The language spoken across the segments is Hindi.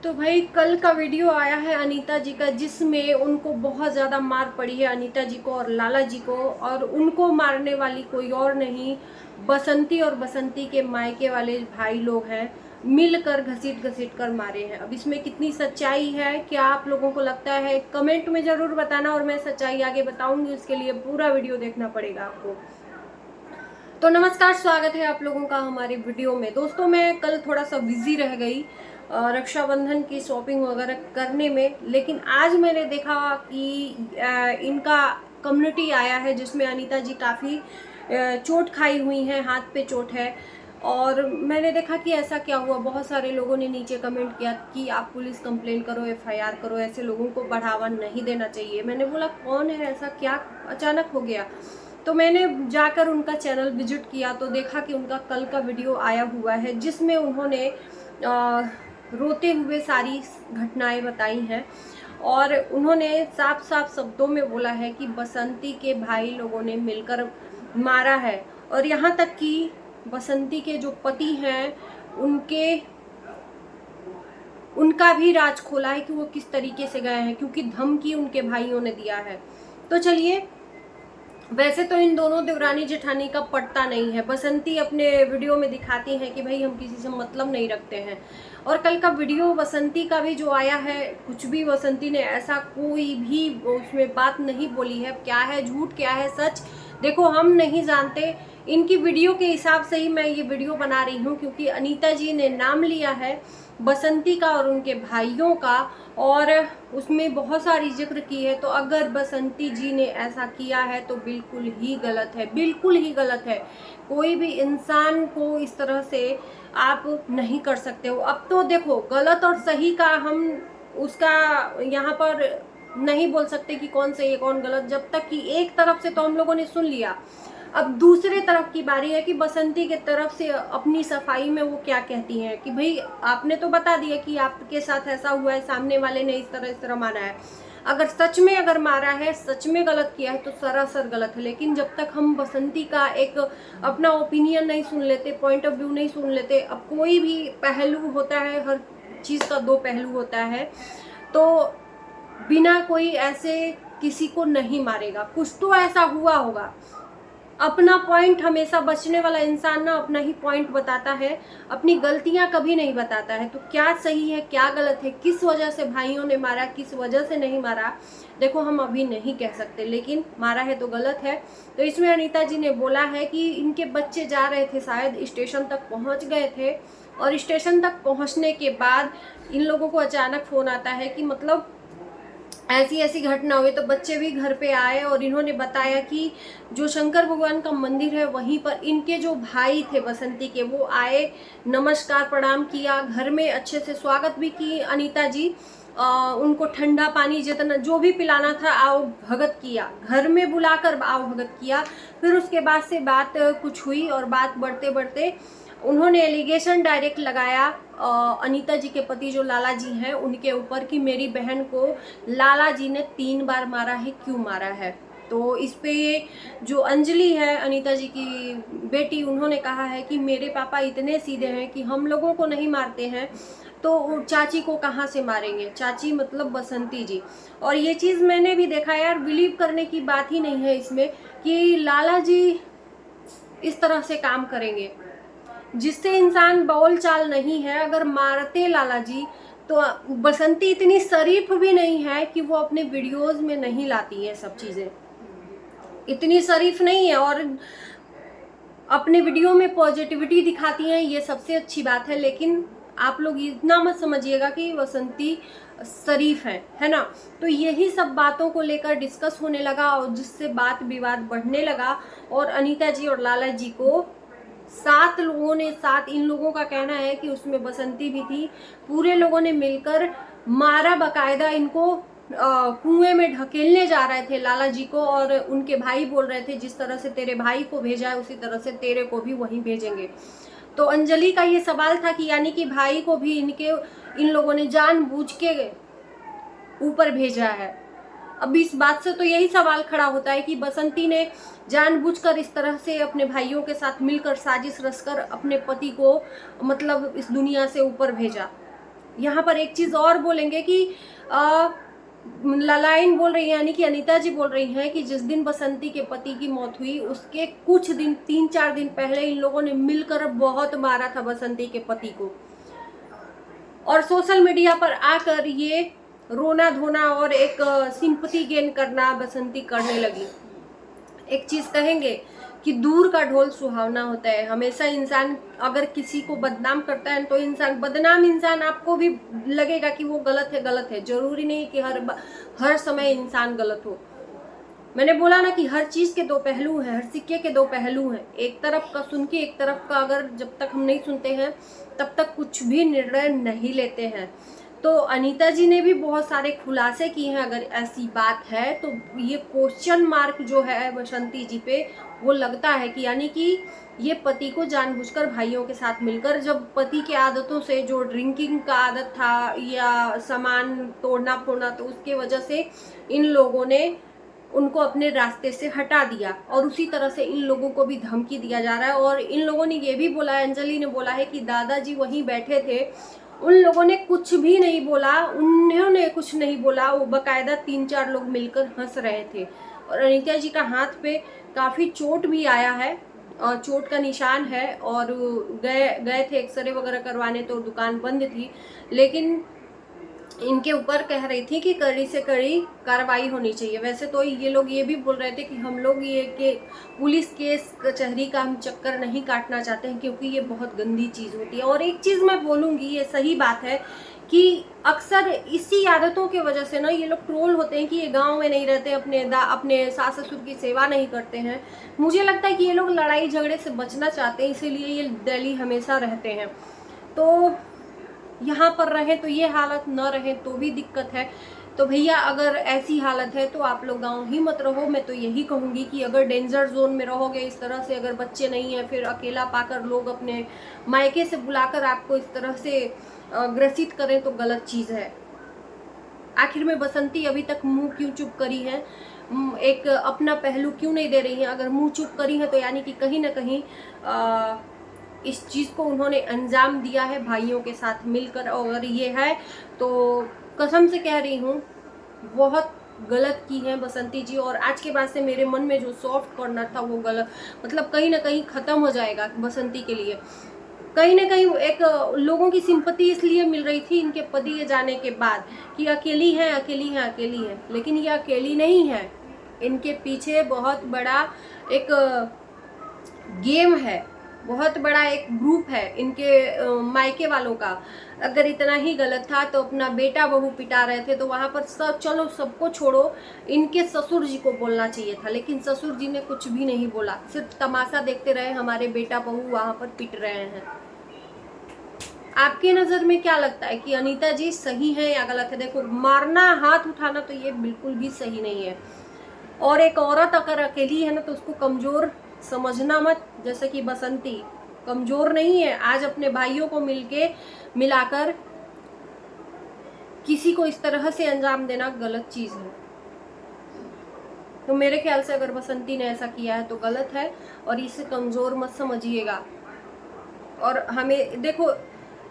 तो भाई कल का वीडियो आया है अनीता जी का, जिसमें उनको बहुत ज़्यादा मार पड़ी है, अनीता जी को और लाला जी को। और उनको मारने वाली कोई और नहीं, बसंती और बसंती के मायके वाले भाई लोग हैं, मिलकर घसीट घसीट कर मारे हैं। अब इसमें कितनी सच्चाई है, क्या आप लोगों को लगता है, कमेंट में ज़रूर बताना और मैं सच्चाई आगे बताऊंगी। उसके लिए पूरा वीडियो देखना पड़ेगा आपको। तो नमस्कार, स्वागत है आप लोगों का हमारी वीडियो में। दोस्तों, मैं कल थोड़ा सा बिजी रह गई रक्षाबंधन की शॉपिंग वगैरह करने में, लेकिन आज मैंने देखा कि इनका कम्युनिटी आया है जिसमें अनीता जी काफ़ी चोट खाई हुई हैं, हाथ पे चोट है। और मैंने देखा कि ऐसा क्या हुआ, बहुत सारे लोगों ने नीचे कमेंट किया कि आप पुलिस कंप्लेन करो, एफआईआर करो, ऐसे लोगों को बढ़ावा नहीं देना चाहिए। मैंने बोला कौन है ऐसा, क्या अचानक हो गया। तो मैंने जाकर उनका चैनल विजिट किया तो देखा कि उनका कल का वीडियो आया हुआ है, जिसमें उन्होंने रोते हुए सारी घटनाएं बताई हैं। और उन्होंने साफ साफ शब्दों में बोला है कि बसंती के भाई लोगों ने मिलकर मारा है। और यहाँ तक कि बसंती के जो पति हैं उनका भी राज खोला है कि वो किस तरीके से गए हैं, क्योंकि धमकी उनके भाइयों ने दिया है। तो चलिए, वैसे तो इन दोनों देवरानी जेठानी का पटता नहीं है। बसंती अपने वीडियो में दिखाती हैं कि भाई हम किसी से मतलब नहीं रखते हैं। और कल का वीडियो बसंती का भी जो आया है, कुछ भी बसंती ने ऐसा कोई भी उसमें बात नहीं बोली है। क्या है झूठ, क्या है सच, देखो हम नहीं जानते। इनकी वीडियो के हिसाब से ही मैं ये वीडियो बना रही हूँ, क्योंकि अनीता जी ने नाम लिया है बसंती का और उनके भाइयों का, और उसमें बहुत सारी जिक्र की है। तो अगर बसंती जी ने ऐसा किया है तो बिल्कुल ही गलत है, बिल्कुल ही गलत है। कोई भी इंसान को इस तरह से आप नहीं कर सकते हो। अब तो देखो, गलत और सही का हम उसका यहाँ पर नहीं बोल सकते कि कौन सही है कौन गलत, जब तक कि एक तरफ से तो हम लोगों ने सुन लिया। अब दूसरे तरफ की बारी है कि बसंती के तरफ से अपनी सफाई में वो क्या कहती हैं कि भाई आपने तो बता दिया कि आपके साथ ऐसा हुआ है, सामने वाले ने इस तरह माना है। अगर सच में अगर मारा है, सच में गलत किया है तो सरासर गलत है। लेकिन जब तक हम बसंती का एक अपना ओपिनियन नहीं सुन लेते, पॉइंट ऑफ व्यू नहीं सुन लेते, अब कोई भी पहलू होता है, हर चीज़ का दो पहलू होता है, तो बिना कोई ऐसे किसी को नहीं मारेगा। कुछ तो ऐसा हुआ होगा। अपना पॉइंट हमेशा, बचने वाला इंसान ना अपना ही पॉइंट बताता है, अपनी गलतियां कभी नहीं बताता है। तो क्या सही है क्या गलत है, किस वजह से भाइयों ने मारा, किस वजह से नहीं मारा, देखो हम अभी नहीं कह सकते, लेकिन मारा है तो गलत है। तो इसमें अनीता जी ने बोला है कि इनके बच्चे जा रहे थे, शायद स्टेशन तक पहुंच गए थे, और स्टेशन तक पहुंचने के बाद इन लोगों को अचानक फोन आता है कि मतलब ऐसी ऐसी घटना हुई। तो बच्चे भी घर पे आए और इन्होंने बताया कि जो शंकर भगवान का मंदिर है वहीं पर इनके जो भाई थे बसंती के, वो आए, नमस्कार प्रणाम किया, घर में अच्छे से स्वागत भी की अनीता जी। उनको ठंडा पानी जितना जो भी पिलाना था आओ भगत किया, घर में बुलाकर आओ भगत किया। फिर उसके बाद से बात कुछ हुई और बात बढ़ते बढ़ते उन्होंने एलिगेशन डायरेक्ट लगाया अनीता जी के पति जो लाला जी हैं उनके ऊपर कि मेरी बहन को लाला जी ने 3 बार मारा है, क्यों मारा है। तो इस पे जो अंजलि है अनीता जी की बेटी, उन्होंने कहा है कि मेरे पापा इतने सीधे हैं कि हम लोगों को नहीं मारते हैं तो चाची को कहाँ से मारेंगे। चाची मतलब बसंती जी। और ये चीज़ मैंने भी देखा यार, बिलीव करने की बात ही नहीं है इसमें कि लाला जी इस तरह से काम करेंगे, जिससे इंसान बोल चाल नहीं है। अगर मारते लाला जी तो बसंती इतनी शरीफ भी नहीं है कि वो अपने वीडियोस में नहीं लाती है सब चीज़ें, इतनी शरीफ नहीं है। और अपने वीडियो में पॉजिटिविटी दिखाती हैं, ये सबसे अच्छी बात है। लेकिन आप लोग इतना मत समझिएगा कि बसंती शरीफ है ना। तो यही सब बातों को लेकर डिस्कस होने लगा और जिससे बात विवाद बढ़ने लगा। और अनीता जी और लाला जी को 7 लोगों ने, 7 इन लोगों का कहना है कि उसमें बसंती भी थी, पूरे लोगों ने मिलकर मारा। बकायदा इनको कुएं में ढकेलने जा रहे थे लाला जी को, और उनके भाई बोल रहे थे जिस तरह से तेरे भाई को भेजा है उसी तरह से तेरे को भी वहीं भेजेंगे। तो अंजलि का ये सवाल था कि यानी कि भाई को भी इन लोगों ने जानबूझ के ऊपर भेजा है। अब इस बात से तो यही सवाल खड़ा होता है कि बसंती ने जानबूझकर इस तरह से अपने भाइयों के साथ मिलकर साजिश रचकर अपने पति को मतलब इस दुनिया से ऊपर भेजा। यहाँ पर एक चीज और बोलेंगे कि लाइन बोल रही है, यानी कि अनीता जी बोल रही हैं कि जिस दिन बसंती के पति की मौत हुई उसके कुछ दिन 3-4 दिन पहले इन लोगों ने मिलकर बहुत मारा था बसंती के पति को, और सोशल मीडिया पर आकर ये रोना धोना और एक सिंपैथी गेन करना बसंती करने लगी। एक चीज कहेंगे कि दूर का ढोल सुहावना होता है। हमेशा इंसान अगर किसी को बदनाम करता है तो इंसान बदनाम इंसान आपको भी लगेगा कि वो गलत है। जरूरी नहीं कि हर समय इंसान गलत हो। मैंने बोला ना कि हर चीज के दो पहलू हैं, हर सिक्के के दो पहलू हैं। एक तरफ का सुन के एक तरफ का अगर जब तक हम नहीं सुनते हैं तब तक कुछ भी निर्णय नहीं लेते हैं। तो अनीता जी ने भी बहुत सारे खुलासे किए हैं। अगर ऐसी बात है तो ये क्वेश्चन मार्क जो है बसंती जी पे वो लगता है कि यानी कि ये पति को जानबूझकर भाइयों के साथ मिलकर, जब पति की आदतों से जो ड्रिंकिंग का आदत था या सामान तोड़ना फोड़ना, तो उसके वजह से इन लोगों ने उनको अपने रास्ते से हटा दिया और उसी तरह से इन लोगों को भी धमकी दिया जा रहा है। और इन लोगों ने ये भी बोला है, अंजलि ने बोला है कि दादाजी वहीं बैठे थे, उन लोगों ने कुछ भी नहीं बोला, उन्होंने कुछ नहीं बोला, वो बकायदा 3-4 लोग मिलकर हंस रहे थे। और अनीता जी का हाथ पे काफ़ी चोट भी आया है और चोट का निशान है, और गए थे एक्सरे वगैरह करवाने तो दुकान बंद थी, लेकिन इनके ऊपर कह रही थी कि कड़ी से कड़ी कार्रवाई होनी चाहिए। वैसे तो ये लोग ये भी बोल रहे थे कि हम लोग ये के पुलिस केस कचहरी का हम चक्कर नहीं काटना चाहते हैं, क्योंकि ये बहुत गंदी चीज़ होती है। और एक चीज़ मैं बोलूँगी, ये सही बात है कि अक्सर इसी आदतों की वजह से ना ये लोग ट्रोल होते हैं कि ये गांव में नहीं रहते, अपने सास ससुर की सेवा नहीं करते हैं। मुझे लगता है कि ये लोग लड़ाई झगड़े से बचना चाहते हैं, इसीलिए ये दिल्ली हमेशा रहते हैं। तो यहाँ पर रहे तो ये हालत, न रहे तो भी दिक्कत है। तो भैया अगर ऐसी हालत है तो आप लोग गांव ही मत रहो। मैं तो यही कहूँगी कि अगर डेंजर जोन में रहोगे इस तरह से, अगर बच्चे नहीं है, फिर अकेला पाकर लोग अपने मायके से बुलाकर आपको इस तरह से ग्रसित करें तो गलत चीज़ है। आखिर में बसंती अभी तक मुंह क्यों चुप करी है, एक अपना पहलू क्यों नहीं दे रही है? अगर मुंह चुप करी है तो यानी कि कहीं ना कहीं इस चीज़ को उन्होंने अंजाम दिया है भाइयों के साथ मिलकर। और ये है तो कसम से कह रही हूँ बहुत गलत की है बसंती जी। और आज के बाद से मेरे मन में जो सॉफ्ट कॉर्नर था वो गलत, मतलब कहीं ना कहीं ख़त्म हो जाएगा बसंती के लिए। कहीं ना कहीं एक लोगों की सिंपैथी इसलिए मिल रही थी इनके पति जाने के बाद कि अकेली है, लेकिन ये अकेली नहीं है, इनके पीछे बहुत बड़ा एक गेम है, बहुत बड़ा एक ग्रुप है इनके मायके वालों का। अगर इतना ही गलत था तो अपना बेटा बहू पिटा रहे थे तो वहाँ पर चलो सबको छोड़ो, इनके ससुर जी को बोलना चाहिए था, लेकिन ससुर जी ने कुछ भी नहीं बोला, सिर्फ तमाशा देखते रहे हमारे बेटा बहू वहाँ पर पिट रहे हैं। आपके नज़र में क्या लगता है कि अनीता जी सही है या गलत है? देखो, मारना, हाथ उठाना तो ये बिल्कुल भी सही नहीं है। और एक औरत अगर अकेली है ना तो उसको कमज़ोर समझना मत। जैसे कि बसंती कमज़ोर नहीं है, आज अपने भाइयों को मिलाकर किसी को इस तरह से अंजाम देना गलत चीज़ है। तो मेरे ख्याल से अगर बसंती ने ऐसा किया है तो गलत है, और इसे कमज़ोर मत समझिएगा। और हमें देखो,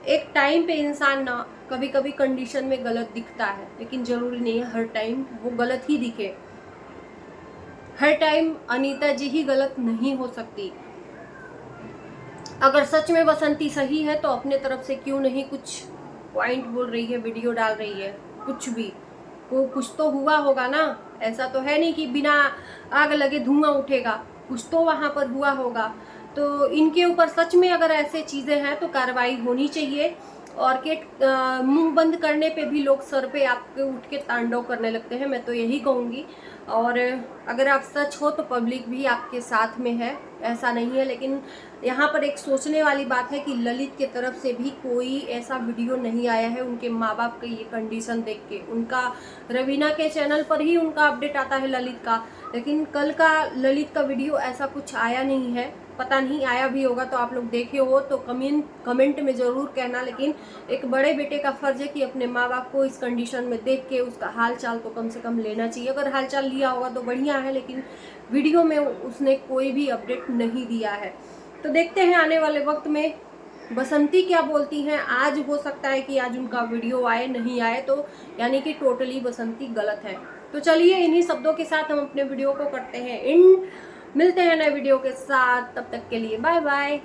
एक टाइम पे इंसान ना कभी कभी कंडीशन में गलत दिखता है, लेकिन ज़रूरी नहीं है हर टाइम वो गलत ही दिखे। हर टाइम अनीता जी ही गलत नहीं हो सकती। अगर सच में बसंती सही है तो अपने तरफ से क्यों नहीं कुछ पॉइंट बोल रही है, वीडियो डाल रही है, कुछ भी, वो कुछ तो हुआ होगा ना। ऐसा तो है नहीं कि बिना आग लगे धुआं उठेगा, कुछ तो वहाँ पर हुआ होगा। तो इनके ऊपर सच में अगर ऐसे चीज़ें हैं तो कार्रवाई होनी चाहिए। और के मुंह बंद करने पे भी लोग सर पे आपके उठ के तांडव करने लगते हैं, मैं तो यही कहूँगी। और अगर आप सच हो तो पब्लिक भी आपके साथ में है, ऐसा नहीं है। लेकिन यहाँ पर एक सोचने वाली बात है कि ललित के तरफ से भी कोई ऐसा वीडियो नहीं आया है उनके माँ बाप का ये कंडीशन देख के। उनका रवीना के चैनल पर ही उनका अपडेट आता है ललित का, लेकिन कल का ललित का वीडियो ऐसा कुछ आया नहीं है। पता नहीं आया भी होगा तो आप लोग देखे हो तो कमेंट में ज़रूर कहना। लेकिन एक बड़े बेटे का फ़र्ज़ है कि अपने माँ बाप को इस कंडीशन में देख के उसका हाल चाल तो कम से कम लेना चाहिए। अगर हाल चाल लिया होगा तो बढ़िया है, लेकिन वीडियो में उसने कोई भी अपडेट नहीं दिया है। तो देखते हैं आने वाले वक्त में बसंती क्या बोलती हैं, आज हो सकता है कि आज उनका वीडियो आए, नहीं आए तो यानी कि टोटली बसंती गलत है। तो चलिए इन्हीं शब्दों के साथ हम अपने वीडियो को करते हैं एंड, मिलते हैं नए वीडियो के साथ, तब तक के लिए बाय बाय।